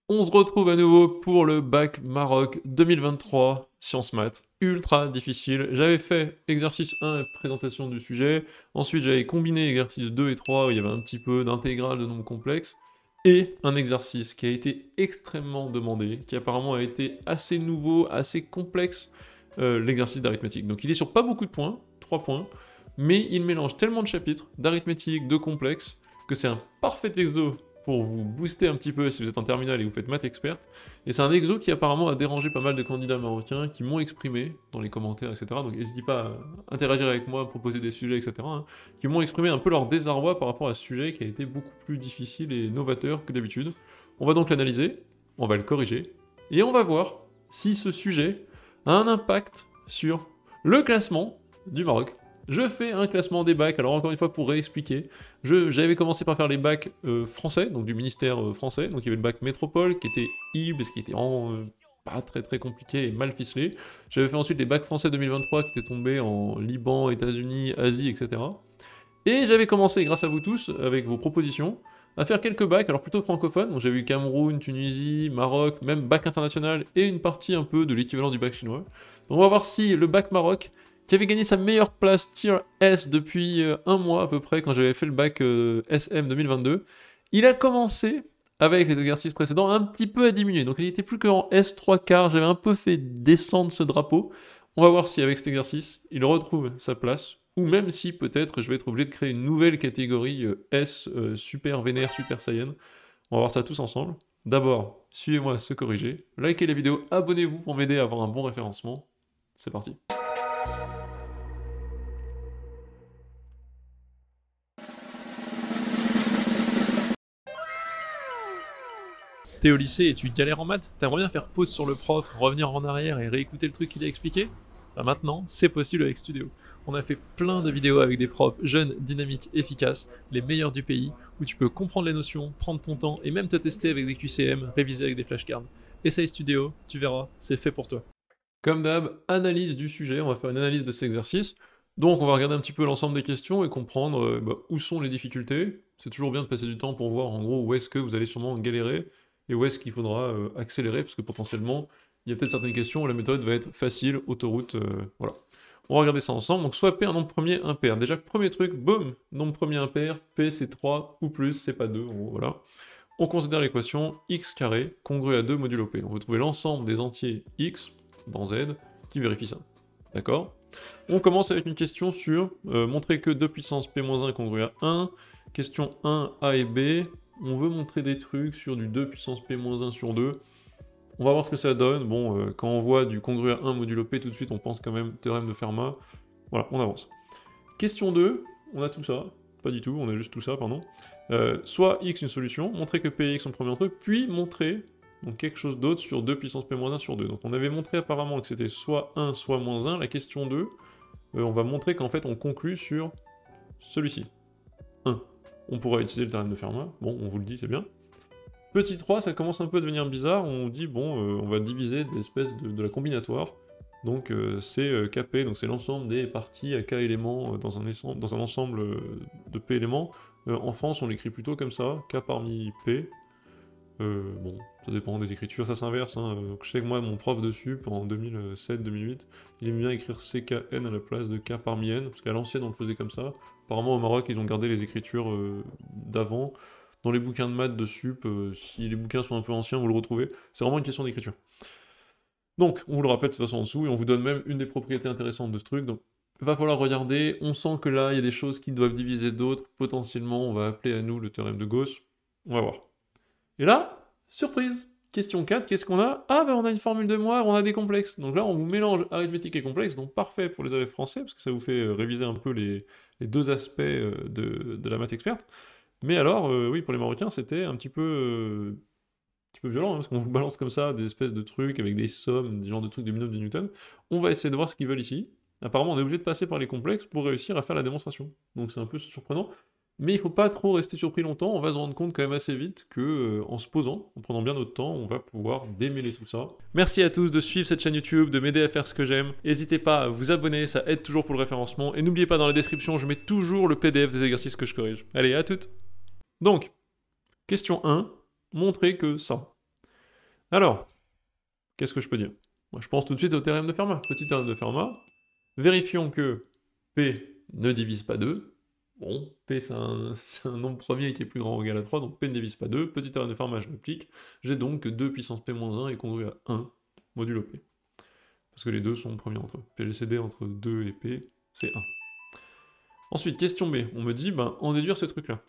On se retrouve à nouveau pour le bac Maroc 2023, sciences maths, ultra difficile. J'avais fait exercice 1 et présentation du sujet, ensuite j'avais combiné exercice 2 et 3 où il y avait un petit peu d'intégrale de nombres complexes, et un exercice qui a été extrêmement demandé, qui apparemment a été assez nouveau, assez complexe, l'exercice d'arithmétique. Donc il est sur pas beaucoup de points, 3 points, mais il mélange tellement de chapitres, d'arithmétique, de complexes, que c'est un parfait exo pour vous booster un petit peu si vous êtes en terminale et vous faites maths experte. Et c'est un exo qui apparemment a dérangé pas mal de candidats marocains qui m'ont exprimé dans les commentaires, etc. Donc n'hésitez pas à interagir avec moi, proposer des sujets, etc. hein, qui m'ont exprimé un peu leur désarroi par rapport à ce sujet qui a été beaucoup plus difficile et novateur que d'habitude. On va donc l'analyser, on va le corriger, et on va voir si ce sujet a un impact sur le classement du Maroc. Je fais un classement des bacs, alors encore une fois pour réexpliquer, j'avais commencé par faire les bacs français, donc du ministère français, donc il y avait le bac métropole qui était IB, ce qui était vraiment pas très compliqué et mal ficelé. J'avais fait ensuite les bacs français 2023 qui étaient tombés en Liban, États-Unis, Asie, etc. Et j'avais commencé, grâce à vous tous, avec vos propositions, à faire quelques bacs, alors plutôt francophones, donc j'avais eu Cameroun, Tunisie, Maroc, même bac international, et une partie un peu de l'équivalent du bac chinois. Donc on va voir si le bac Maroc, qui avait gagné sa meilleure place tier S depuis un mois à peu près, quand j'avais fait le bac SM 2022, il a commencé, avec les exercices précédents, un petit peu à diminuer. Donc il était plus qu'en S 3 quarts, j'avais un peu fait descendre ce drapeau. On va voir si avec cet exercice, il retrouve sa place, ou même si peut-être je vais être obligé de créer une nouvelle catégorie S, super vénère, super saiyan. On va voir ça tous ensemble. D'abord, suivez-moi se corriger, likez la vidéo, abonnez-vous pour m'aider à avoir un bon référencement. C'est parti. T'es au lycée et tu galères en maths, t'aimerais bien faire pause sur le prof, revenir en arrière et réécouter le truc qu'il a expliqué? Bah maintenant, c'est possible avec Studio. On a fait plein de vidéos avec des profs jeunes, dynamiques, efficaces, les meilleurs du pays, où tu peux comprendre les notions, prendre ton temps et même te tester avec des QCM, réviser avec des flashcards. Essaye Studio, tu verras, c'est fait pour toi. Comme d'hab, analyse du sujet, on va faire une analyse de cet exercice. Donc on va regarder un petit peu l'ensemble des questions et comprendre où sont les difficultés. C'est toujours bien de passer du temps pour voir en gros où est-ce que vous allez sûrement galérer et où est-ce qu'il faudra accélérer, parce que potentiellement, il y a peut-être certaines questions où la méthode va être facile, autoroute, voilà. On va regarder ça ensemble, donc soit P un nombre premier impair. Déjà, premier truc, boum, nombre premier impair, P c'est 3 ou plus, c'est pas 2, en gros, voilà. On considère l'équation x carré congru à 2 modulo P. On veut trouver l'ensemble des entiers x dans Z qui vérifie ça. D'accord? On commence avec une question sur montrer que 2 puissance P-1 est congru à 1. Question 1, A et B. On veut montrer des trucs sur du 2 puissance P-1 sur 2. On va voir ce que ça donne. Bon, quand on voit du congru à 1 modulo P, tout de suite, on pense quand même théorème de Fermat. Voilà, on avance. Question 2, on a tout ça. Pas du tout, on a juste tout ça, pardon. Soit x une solution, montrer que P et x sont le premier truc, puis montrer donc quelque chose d'autre sur 2 puissance P-1 sur 2. Donc on avait montré apparemment que c'était soit 1, soit moins 1. La question 2, on va montrer qu'en fait on conclut sur celui-ci. 1. On pourra utiliser le théorème de Fermat. Bon, on vous le dit, c'est bien. Petit 3, ça commence un peu à devenir bizarre. On dit, bon, on va diviser des espèces de la combinatoire. Donc c'est Kp, donc c'est l'ensemble des parties à k éléments dans un ensemble de p éléments. En France, on l'écrit plutôt comme ça, k parmi p. Bon, ça dépend des écritures, ça s'inverse. Hein. Donc, je sais que moi, mon prof de sup, en 2007-2008, il aime bien écrire ckn à la place de k parmi n, parce qu'à l'ancienne, on le faisait comme ça. Apparemment, au Maroc, ils ont gardé les écritures d'avant. Dans les bouquins de maths de sup, si les bouquins sont un peu anciens, vous le retrouvez. C'est vraiment une question d'écriture. Donc, on vous le rappelle de toute façon en dessous, et on vous donne même une des propriétés intéressantes de ce truc. Donc, il va falloir regarder. On sent que là, il y a des choses qui doivent diviser d'autres. Potentiellement, on va appeler à nous le théorème de Gauss. On va voir. Et là, surprise. Question 4, qu'est-ce qu'on a? Ah ben on a une formule de Moire, on a des complexes. Donc là, on vous mélange arithmétique et complexe, donc parfait pour les élèves français, parce que ça vous fait réviser un peu les deux aspects de la maths experte. Mais alors, oui, pour les Marocains, c'était un petit peu violent, hein, parce qu'on vous balance comme ça des espèces de trucs avec des sommes, des genres de trucs de binôme de Newton. On va essayer de voir ce qu'ils veulent ici. Apparemment, on est obligé de passer par les complexes pour réussir à faire la démonstration. Donc c'est un peu surprenant. Mais il ne faut pas trop rester surpris longtemps, on va se rendre compte quand même assez vite que, en se posant, en prenant bien notre temps, on va pouvoir démêler tout ça. Merci à tous de suivre cette chaîne YouTube, de m'aider à faire ce que j'aime. N'hésitez pas à vous abonner, ça aide toujours pour le référencement. Et n'oubliez pas, dans la description, je mets toujours le PDF des exercices que je corrige. Allez, à toutes. Donc, question 1, montrer que ça. Alors, qu'est-ce que je peux dire? Moi, je pense tout de suite au théorème de Fermat. Petit théorème de Fermat. Vérifions que P ne divise pas 2. Bon, P c'est un nombre premier qui est plus grand ou égal à 3, donc P ne divise pas 2. Petit théorème de Fermat, je l'applique. J'ai donc que 2 puissance P-1 est congru à 1 modulo P. Parce que les deux sont premiers entre eux. PLCD entre 2 et P, c'est 1. Ensuite, question B. On me dit, ben, en déduire ce truc-là.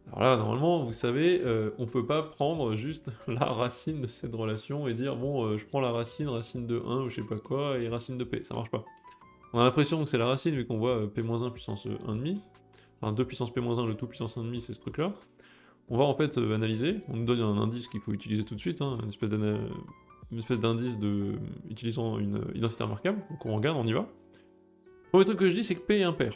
Alors là, normalement, vous savez, on peut pas prendre juste la racine de cette relation et dire, bon, je prends la racine de 1 ou je sais pas quoi, et racine de P. Ça marche pas. On a l'impression que c'est la racine, vu qu'on voit P-1 puissance 1,5. Enfin, 2 puissance P-1, le tout puissance 1,5, c'est ce truc-là. On va en fait analyser. On nous donne un indice qu'il faut utiliser tout de suite, hein, une espèce d'indice utilisant une identité remarquable. Donc on regarde, on y va. Le premier truc que je dis, c'est que P est impair.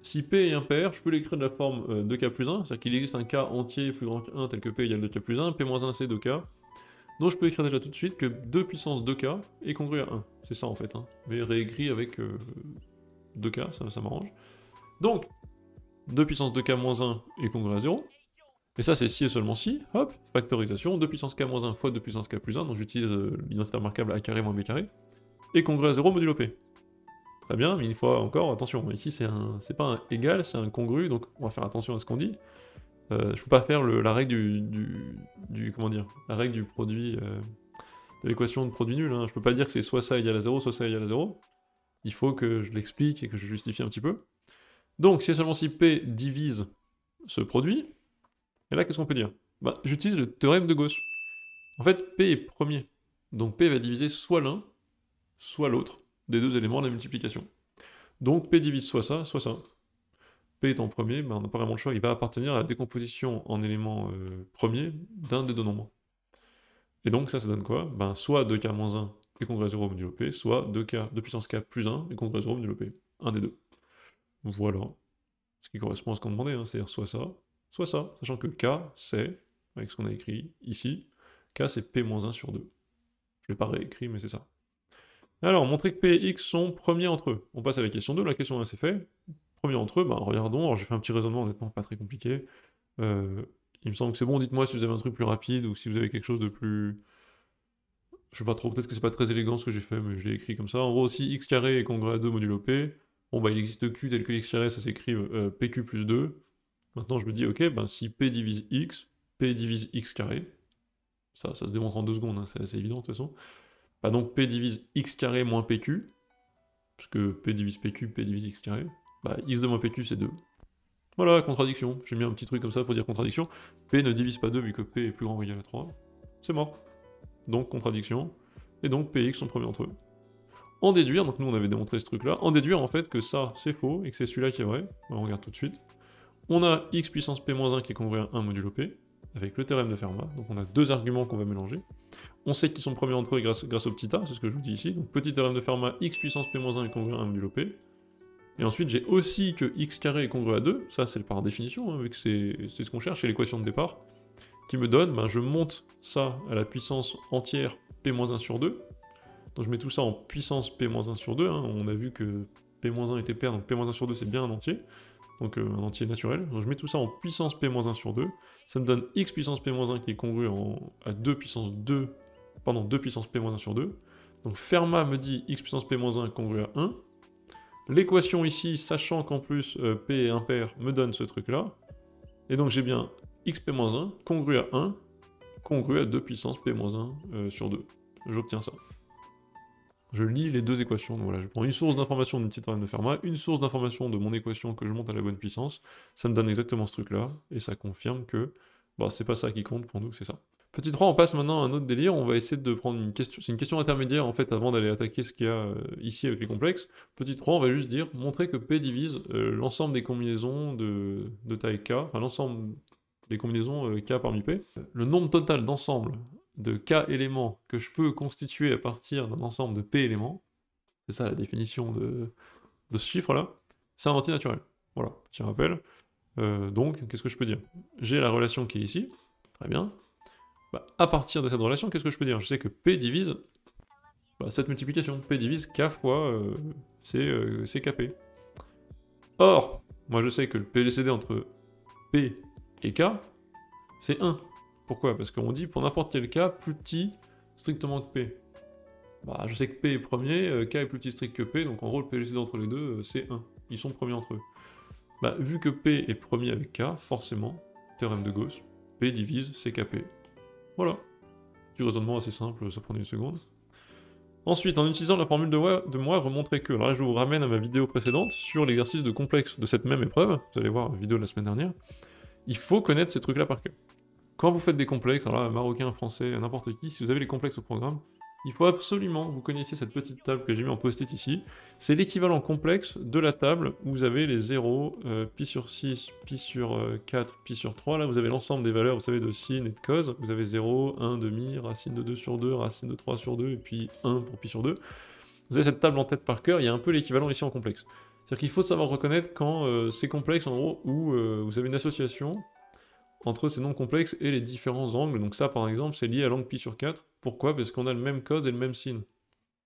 Si P est impair, je peux l'écrire de la forme 2K plus 1, c'est-à-dire qu'il existe un K entier plus grand que 1 tel que P égale 2K plus 1, P-1 c'est 2K. Donc je peux écrire déjà tout de suite que 2 puissance 2K est congru à 1. C'est ça en fait, hein. Mais réécrit avec 2K, ça m'arrange. Donc, 2 puissance 2K moins 1 est congru à 0. Et ça c'est si et seulement si, hop, factorisation, 2 puissance K moins 1 fois 2 puissance K plus 1, donc j'utilise l'identité remarquable A carré moins B carré, est congru à 0 modulo P. Très bien, mais une fois encore, attention, ici c'est pas un égal, c'est un congru, donc on va faire attention à ce qu'on dit. Je peux pas faire la règle comment dire, la règle du produit, de l'équation de produit nul, hein. Je peux pas dire que c'est soit ça égale à 0, soit ça égale à 0. Il faut que je l'explique et que je justifie un petit peu. Donc, si et seulement si P divise ce produit, et là, qu'est-ce qu'on peut dire? Bah, j'utilise le théorème de Gauss. En fait, P est premier, donc P va diviser soit l'un, soit l'autre des deux éléments de la multiplication. Donc P divise soit ça, soit ça. P étant premier, ben, on n'a pas vraiment le choix, il va appartenir à la décomposition en éléments premiers d'un des deux nombres. Et donc ça donne quoi? Ben, soit 2K moins 1 est congru à 0 modulo P, soit 2K, 2 puissance K plus 1 est congru à 0 modulo P. Un des deux. Voilà. Ce qui correspond à ce qu'on demandait, hein, c'est-à-dire soit ça, sachant que K, c'est, avec ce qu'on a écrit ici, K c'est P moins 1 sur 2. Je l'ai pas réécrit, mais c'est ça. Alors, montrer que P et X sont premiers entre eux. On passe à la question 2, la question 1 c'est fait. Premiers entre eux, ben regardons, alors j'ai fait un petit raisonnement honnêtement pas très compliqué. Il me semble que c'est bon, dites-moi si vous avez un truc plus rapide ou si vous avez quelque chose de plus... Je sais pas trop, peut-être que c'est pas très élégant ce que j'ai fait, mais je l'ai écrit comme ça. En gros, si x carré est congru à 2 modulo P, bon bah il existe Q tel que x carré, ça s'écrit PQ plus 2. Maintenant je me dis, ok, ben si P divise X, P divise X carré. Ça se démontre en 2 secondes, hein, c'est assez évident de toute façon. Bah donc P divise X carré moins PQ, puisque P divise PQ, P divise X carré. Bah X de moins PQ c'est 2. Voilà, contradiction. J'ai mis un petit truc comme ça pour dire contradiction. P ne divise pas 2 vu que P est plus grand ou égal à 3. C'est mort. Donc contradiction. Et donc P et X sont premiers entre eux. En déduire, donc nous on avait démontré ce truc là, en déduire en fait que ça c'est faux et que c'est celui-là qui est vrai. On regarde tout de suite. On a X puissance P-1 qui est congru à 1 modulo P, avec le théorème de Fermat. Donc on a deux arguments qu'on va mélanger. On sait qu'ils sont premiers entre eux grâce au petit a, c'est ce que je vous dis ici. Donc petit théorème de Fermat, X puissance P-1 est congru à 1 modulo P. Et ensuite, j'ai aussi que x carré est congru à 2, ça c'est par définition, hein, vu que c'est ce qu'on cherche, c'est l'équation de départ, qui me donne, ben, je monte ça à la puissance entière P-1 sur 2, donc je mets tout ça en puissance P-1 sur 2, hein. On a vu que P-1 était pair, donc P-1 sur 2 c'est bien un entier, donc un entier naturel, donc je mets tout ça en puissance P-1 sur 2, ça me donne x puissance P-1 qui est congru à 2 puissance 2, pardon, 2 puissance P-1 sur 2, donc Fermat me dit x puissance P-1 congru à 1, l'équation ici, sachant qu'en plus P est impair, me donne ce truc-là. Et donc j'ai bien xp-1 congru à 1, congru à 2 puissance P-1 sur 2. J'obtiens ça. Je lis les deux équations. Donc voilà, je prends une source d'information d'une petite théorème de Fermat, une source d'information de mon équation que je monte à la bonne puissance. Ça me donne exactement ce truc-là, et ça confirme que bah, c'est pas ça qui compte pour nous, c'est ça. Petit 3, on passe maintenant à un autre délire, on va essayer de prendre une question, c'est une question intermédiaire en fait avant d'aller attaquer ce qu'il y a ici avec les complexes. Petit 3, on va juste dire, montrer que P divise l'ensemble des combinaisons de taille K, enfin l'ensemble des combinaisons K parmi P. Le nombre total d'ensemble de K éléments que je peux constituer à partir d'un ensemble de P éléments, c'est ça la définition de ce chiffre-là, c'est un entier naturel. Voilà, petit rappel. Donc, qu'est-ce que je peux dire? J'ai la relation qui est ici, très bien. Bah, à partir de cette relation, qu'est-ce que je peux dire? Je sais que P divise cette multiplication. P divise K fois c'est KP. Or, moi je sais que le PLCD entre P et K, c'est 1. Pourquoi? Parce qu'on dit pour n'importe quel cas plus petit strictement que P. Bah, je sais que P est premier, K est plus petit strict que P, donc en gros le PLCD entre les deux, c'est 1. Ils sont premiers entre eux. Bah, vu que P est premier avec K, forcément, théorème de Gauss, P divise CKP. Voilà. Petit raisonnement assez simple, ça prenait une seconde. Ensuite, en utilisant la formule de moi, remontrer que, alors là je vous ramène à ma vidéo précédente sur l'exercice de complexe de cette même épreuve, vous allez voir la vidéo de la semaine dernière, il faut connaître ces trucs-là par cœur. Quand vous faites des complexes, alors là, marocain, français, n'importe qui, si vous avez les complexes au programme, il faut absolument que vous connaissiez cette petite table que j'ai mis en post-it ici. C'est l'équivalent complexe de la table où vous avez les 0, pi sur 6, pi sur 4, pi sur 3. Là, vous avez l'ensemble des valeurs, vous savez, de sin et de cos. Vous avez 0, 1 demi, racine de 2 sur 2, racine de 3 sur 2, et puis 1 pour pi sur 2. Vous avez cette table en tête par cœur, il y a un peu l'équivalent ici en complexe. C'est-à-dire qu'il faut savoir reconnaître quand c'est complexe, en gros, où vous avez une association entre ces nombres complexes et les différents angles. Donc ça, par exemple, c'est lié à l'angle pi sur 4. Pourquoi? Parce qu'on a le même cos et le même sin.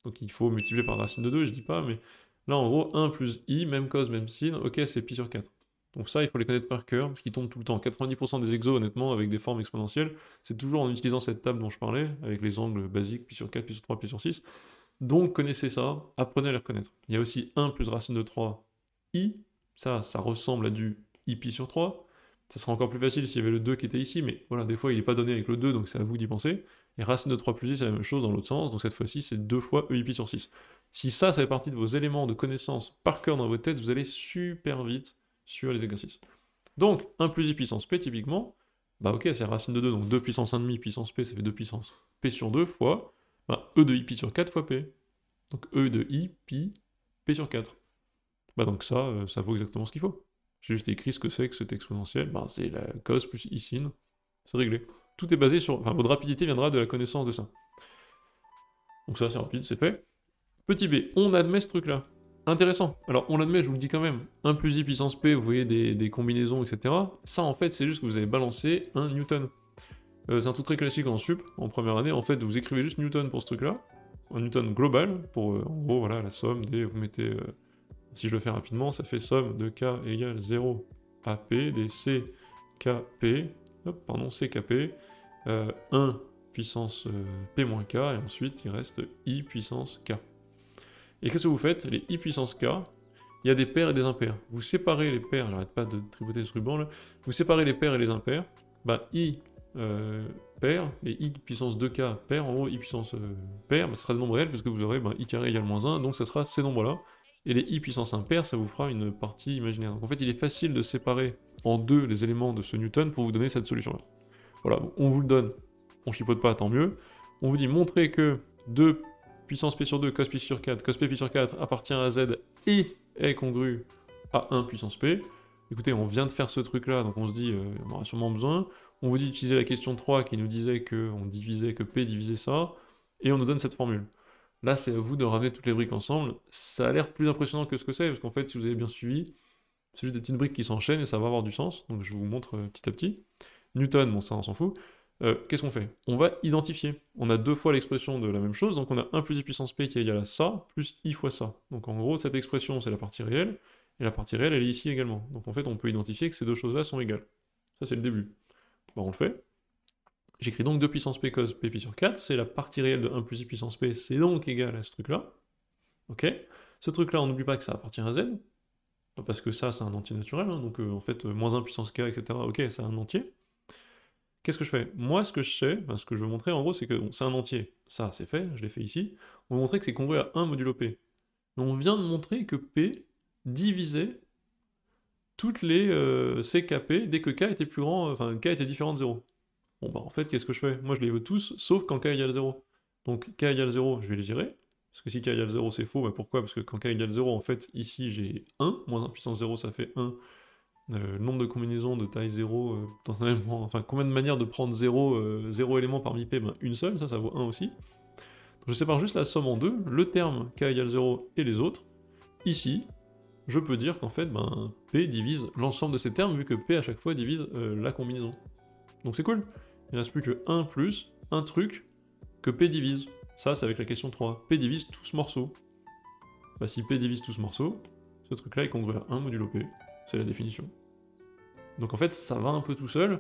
Donc il faut multiplier par racine de 2, je dis pas, mais là, en gros, 1 plus i, même cos, même sin, ok, c'est pi sur 4. Donc ça, il faut les connaître par cœur, parce qu'ils tombent tout le temps. 90% des exos, honnêtement, avec des formes exponentielles, c'est toujours en utilisant cette table dont je parlais, avec les angles basiques, pi sur 4, pi sur 3, pi sur 6. Donc connaissez ça, apprenez à les reconnaître. Il y a aussi 1 plus racine de 3, i, ça ressemble à du i pi sur 3. Ça serait encore plus facile s'il y avait le 2 qui était ici, mais voilà, des fois il n'est pas donné avec le 2, donc c'est à vous d'y penser. Et racine de 3 plus i, c'est la même chose dans l'autre sens, donc cette fois-ci c'est 2 fois e pi sur 6. Si ça fait partie de vos éléments de connaissance par cœur dans votre tête, vous allez super vite sur les exercices. Donc 1 plus i puissance p typiquement, bah ok, c'est racine de 2, donc 2 puissance 1,5 puissance p, ça fait 2 puissance p sur 2 fois e de i pi sur 4 fois p. Donc e de i pi p sur 4. Bah donc ça vaut exactement ce qu'il faut. J'ai juste écrit ce que c'est que cet exponentiel, ben c'est la cos plus i sin, c'est réglé. Tout est basé sur... Enfin, votre rapidité viendra de la connaissance de ça. Donc ça, c'est rapide, c'est fait. Petit b, on admet ce truc-là. Intéressant. Alors, on l'admet, je vous le dis quand même. 1 plus i puissance p, vous voyez des combinaisons, etc. Ça, en fait, c'est juste que vous avez balancé un Newton. C'est un truc très classique en sup, en première année. En fait, vous écrivez juste Newton pour ce truc-là. Un Newton global, pour, en gros, voilà, la somme des... Vous mettez... si je le fais rapidement, ça fait somme de k égale 0 à p des ckp, ckp, 1 puissance p moins k, et ensuite il reste i puissance k. Et qu'est-ce que vous faites? Les i puissance k, il y a des pairs et des impairs. Vous séparez les pairs, j'arrête pas de tripoter ce ruban là, vous séparez les pairs et les impairs, bah i pair, et i puissance 2k pair, en gros i puissance pair, bah, ce sera des nombres réels, parce que vous aurez i carré égale moins 1, donc ça sera ces nombres-là. Et les i puissance impair, ça vous fera une partie imaginaire. Donc en fait, il est facile de séparer en deux les éléments de ce Newton pour vous donner cette solution-là. Voilà, on vous le donne, on chipote pas, tant mieux. On vous dit montrer que 2 puissance p sur 2, cos p sur 4, cos p sur 4 appartient à z et est congru à 1 puissance p. Écoutez, on vient de faire ce truc-là, donc on se dit, on aura sûrement besoin. On vous dit d'utiliser la question 3 qui nous disait que p divisait ça, et on nous donne cette formule. Là, c'est à vous de ramener toutes les briques ensemble. Ça a l'air plus impressionnant que ce que c'est, parce qu'en fait, si vous avez bien suivi, c'est juste des petites briques qui s'enchaînent et ça va avoir du sens. Donc je vous montre petit à petit. Newton, bon ça on s'en fout. Qu'est-ce qu'on fait? On va identifier. On a deux fois l'expression de la même chose, donc on a 1 plus i puissance p qui est égal à ça, plus i fois ça. Donc en gros, cette expression, c'est la partie réelle, et la partie réelle, elle est ici également. Donc en fait, on peut identifier que ces deux choses-là sont égales. Ça, c'est le début. Bon, on le fait. J'écris donc 2 puissance p cos p pi sur 4, c'est la partie réelle de 1 plus i puissance p, c'est donc égal à ce truc-là. Ok? Ce truc-là, on n'oublie pas que ça appartient à z, parce que ça, c'est un entier naturel, hein, donc en fait, moins 1 puissance k, etc., ok, c'est un entier. Qu'est-ce que je fais? Moi, ce que je sais, ce que je veux montrer, en gros, c'est que bon, c'est un entier. Ça, c'est fait, je l'ai fait ici. On va montrer que c'est congru à 1 modulo p. Mais on vient de montrer que p divisait toutes les ckp dès que k était plus grand, enfin, k était différent de 0. Bon bah en fait, qu'est-ce que je fais? Moi je les veux tous, sauf quand k égale 0. Donc k égale 0, je vais les virer. Parce que si k égale 0 c'est faux, bah pourquoi? Parce que quand k égale 0, en fait, ici j'ai 1, moins 1 puissance 0 ça fait 1. Le nombre de combinaisons de taille 0, potentiellement, enfin combien de manières de prendre 0 éléments parmi p? Ben, une seule, ça vaut 1 aussi. Donc je sépare juste la somme en deux, le terme k égale 0 et les autres. Ici, je peux dire qu'en fait, ben, p divise l'ensemble de ces termes, vu que p à chaque fois divise la combinaison. Donc c'est cool. Il ne reste plus que 1 plus un truc que P divise. Ça, c'est avec la question 3. P divise tout ce morceau. Bah, si P divise tout ce morceau, ce truc-là est congru à 1 modulo P. C'est la définition. Donc en fait, ça va un peu tout seul.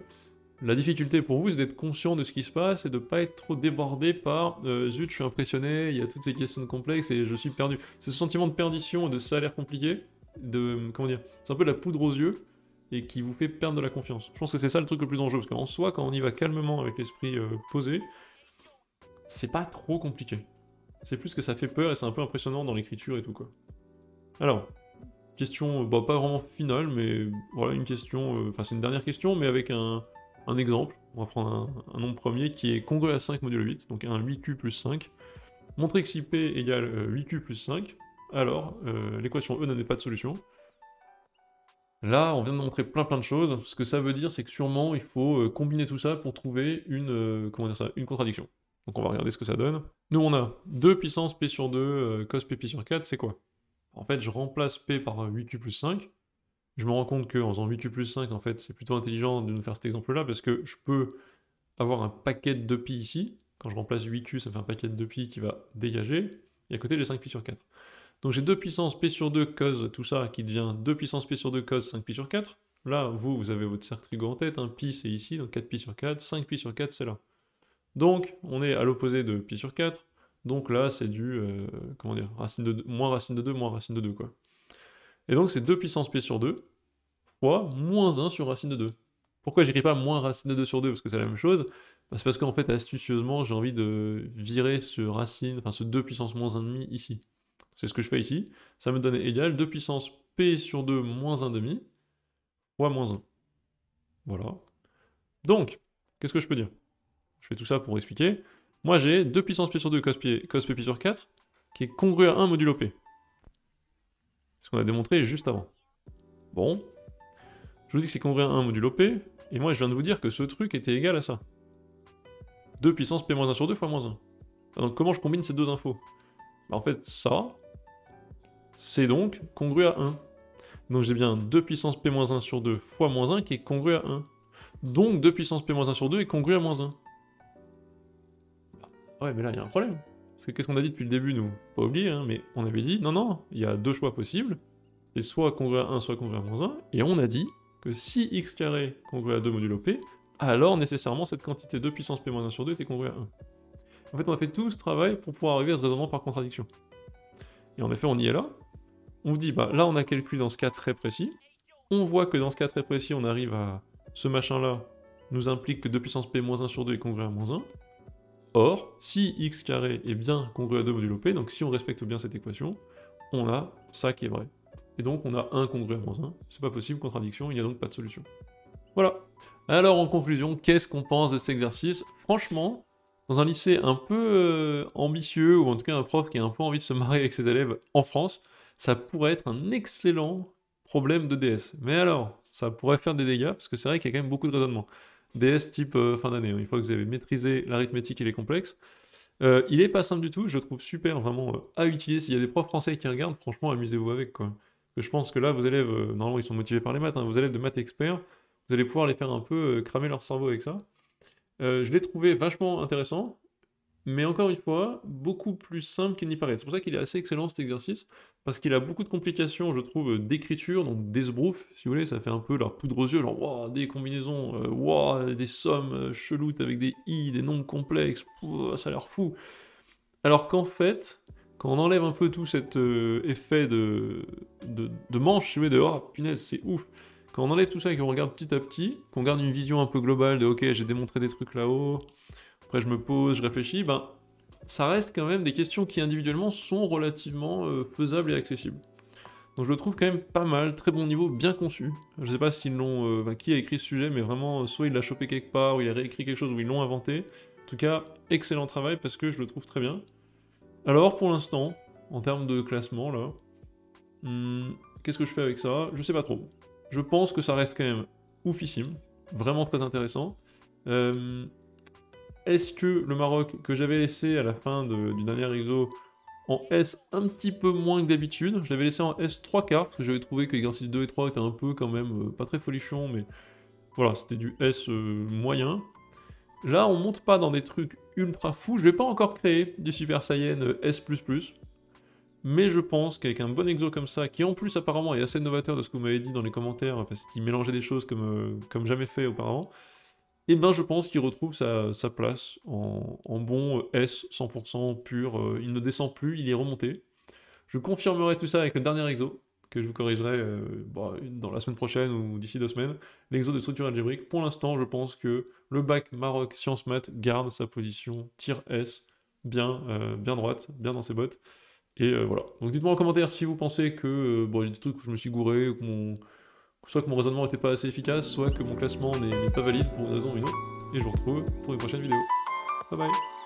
La difficulté pour vous, c'est d'être conscient de ce qui se passe et de pas être trop débordé par zut, je suis impressionné, il y a toutes ces questions complexes et je suis perdu. C'est ce sentiment de perdition et de ça a l'air compliqué, de comment dire, c'est un peu de la poudre aux yeux et qui vous fait perdre de la confiance. Je pense que c'est ça le truc le plus dangereux, parce qu'en soi, quand on y va calmement avec l'esprit posé, c'est pas trop compliqué. C'est plus que ça fait peur et c'est un peu impressionnant dans l'écriture et tout quoi. Alors, question, bah, pas vraiment finale, mais voilà une question, enfin c'est une dernière question, mais avec un exemple. On va prendre un nombre premier qui est congrue à 5 modulo 8, donc un 8q plus 5. Montrer que si p égale 8q plus 5, alors l'équation E n'avait pas de solution. Là, on vient de montrer plein de choses. Ce que ça veut dire, c'est que sûrement, il faut combiner tout ça pour trouver une, comment dire ça, une contradiction. Donc on va regarder ce que ça donne. Nous, on a 2 puissance p sur 2 cos p pi sur 4, c'est quoi? En fait, je remplace p par 8q plus 5. Je me rends compte qu'en faisant 8q plus 5, en fait, c'est plutôt intelligent de nous faire cet exemple-là, parce que je peux avoir un paquet de pi ici. Quand je remplace 8q, ça fait un paquet de pi qui va dégager. Et à côté, j'ai 5pi sur 4. Donc j'ai 2 puissance p sur 2 cos tout ça qui devient 2 puissance p sur 2 cos 5pi sur 4. Là, vous avez votre cercle trigo en tête, hein, pi c'est ici, donc 4pi sur 4, 5pi sur 4 c'est là. Donc on est à l'opposé de pi sur 4, donc là c'est du, comment dire, racine de 2, moins racine de 2, moins racine de 2 quoi. Et donc c'est 2 puissance p sur 2 fois moins 1 sur racine de 2. Pourquoi j'écris pas moins racine de 2 sur 2 parce que c'est la même chose? Bah, c'est parce qu'en fait astucieusement j'ai envie de virer ce racine, enfin ce 2 puissance moins 1,5 ici. C'est ce que je fais ici. Ça me donne égal 2 puissance p sur 2 moins 1,5 fois moins 1. Voilà. Donc, qu'est-ce que je peux dire? Je fais tout ça pour expliquer. Moi j'ai 2 puissance p sur 2 cos p pi sur 4 qui est congru à 1 modulo p. C'est ce qu'on a démontré juste avant. Bon. Je vous dis que c'est congru à 1 modulo p, et moi je viens de vous dire que ce truc était égal à ça. 2 puissance p moins 1 sur 2 fois moins 1. Donc comment je combine ces deux infos? Bah, en fait, ça, c'est donc congru à 1. Donc j'ai bien 2 puissance p moins 1 sur 2 fois moins 1 qui est congru à 1. Donc 2 puissance p moins 1 sur 2 est congru à moins 1. Ouais, mais là, il y a un problème. Parce que qu'est-ce qu'on a dit depuis le début, nous? Pas oublier, hein, mais on avait dit, non, non, il y a deux choix possibles. C'est soit congru à 1, soit congru à moins 1. Et on a dit que si x carré congru à 2 modulo p, alors nécessairement cette quantité 2 puissance p moins 1 sur 2 était congrue à 1. En fait, on a fait tout ce travail pour pouvoir arriver à ce raisonnement par contradiction. Et en effet, on y est là. On vous dit, bah là, on a calculé dans ce cas très précis. On voit que dans ce cas très précis, on arrive à ce machin-là nous implique que 2 puissance p moins 1 sur 2 est congru à moins 1. Or, si x carré est bien congru à 2 modulo p, donc si on respecte bien cette équation, on a ça qui est vrai. Et donc on a 1 congru à moins 1. C'est pas possible, contradiction, il n'y a donc pas de solution. Voilà. Alors en conclusion, qu'est-ce qu'on pense de cet exercice? Franchement, dans un lycée un peu ambitieux, ou en tout cas un prof qui a un peu envie de se marrer avec ses élèves en France, ça pourrait être un excellent problème de DS. Mais alors, ça pourrait faire des dégâts, parce que c'est vrai qu'il y a quand même beaucoup de raisonnement. DS type fin d'année, hein. Une fois que vous avez maîtrisé l'arithmétique et les complexes. Il est pas simple du tout, je le trouve super vraiment à utiliser. S'il y a des profs français qui regardent, franchement, amusez-vous avec quoi. Parce que je pense que là, vos élèves, normalement ils sont motivés par les maths, hein, vos élèves de maths experts, vous allez pouvoir les faire un peu cramer leur cerveau avec ça. Je l'ai trouvé vachement intéressant, mais encore une fois, beaucoup plus simple qu'il n'y paraît. C'est pour ça qu'il est assez excellent cet exercice, parce qu'il a beaucoup de complications, je trouve, d'écriture, donc d'esbrouf, si vous voulez, ça fait un peu la poudre aux yeux, genre wow, des combinaisons, wow, des sommes cheloutes avec des i, des nombres complexes, ça a l'air fou. Alors qu'en fait, quand on enlève un peu tout cet effet de manche, si vous voulez, de oh punaise, c'est ouf. Quand on enlève tout ça et qu'on regarde petit à petit, qu'on garde une vision un peu globale de ok, j'ai démontré des trucs là-haut, après je me pose, je réfléchis, ben ça reste quand même des questions qui individuellement sont relativement faisables et accessibles. Donc je le trouve quand même pas mal, très bon niveau, bien conçu. Je sais pas s'ils l'ont, qui a écrit ce sujet, mais vraiment, soit il l'a chopé quelque part, ou il a réécrit quelque chose, ou ils l'ont inventé. En tout cas, excellent travail parce que je le trouve très bien. Alors pour l'instant, en termes de classement là, qu'est-ce que je fais avec ça? Je sais pas trop. Je pense que ça reste quand même oufissime, vraiment très intéressant. Est-ce que le Maroc que j'avais laissé à la fin du dernier exo en S un petit peu moins que d'habitude, je l'avais laissé en S 3 quarts, parce que j'avais trouvé que l'exercice 2 et 3 étaient un peu quand même, pas très folichon, mais voilà, c'était du S moyen. Là, on monte pas dans des trucs ultra fous, je vais pas encore créer du Super Saiyan S++, mais je pense qu'avec un bon exo comme ça, qui en plus apparemment est assez novateur de ce que vous m'avez dit dans les commentaires, parce qu'il mélangeait des choses comme jamais fait auparavant, et ben je pense qu'il retrouve sa place en bon S 100% pur, il ne descend plus, il est remonté. Je confirmerai tout ça avec le dernier exo, que je vous corrigerai dans la semaine prochaine ou d'ici 2 semaines, l'exo de structure algébrique. Pour l'instant, je pense que le bac Maroc Sciences Maths garde sa position tir S, bien droite, bien dans ses bottes. Et voilà. Donc dites-moi en commentaire si vous pensez que j'ai des trucs où je me suis gouré, ou que soit que mon raisonnement n'était pas assez efficace, soit que mon classement n'est pas valide pour une raison ou une autre. Et je vous retrouve pour une prochaine vidéo. Bye bye.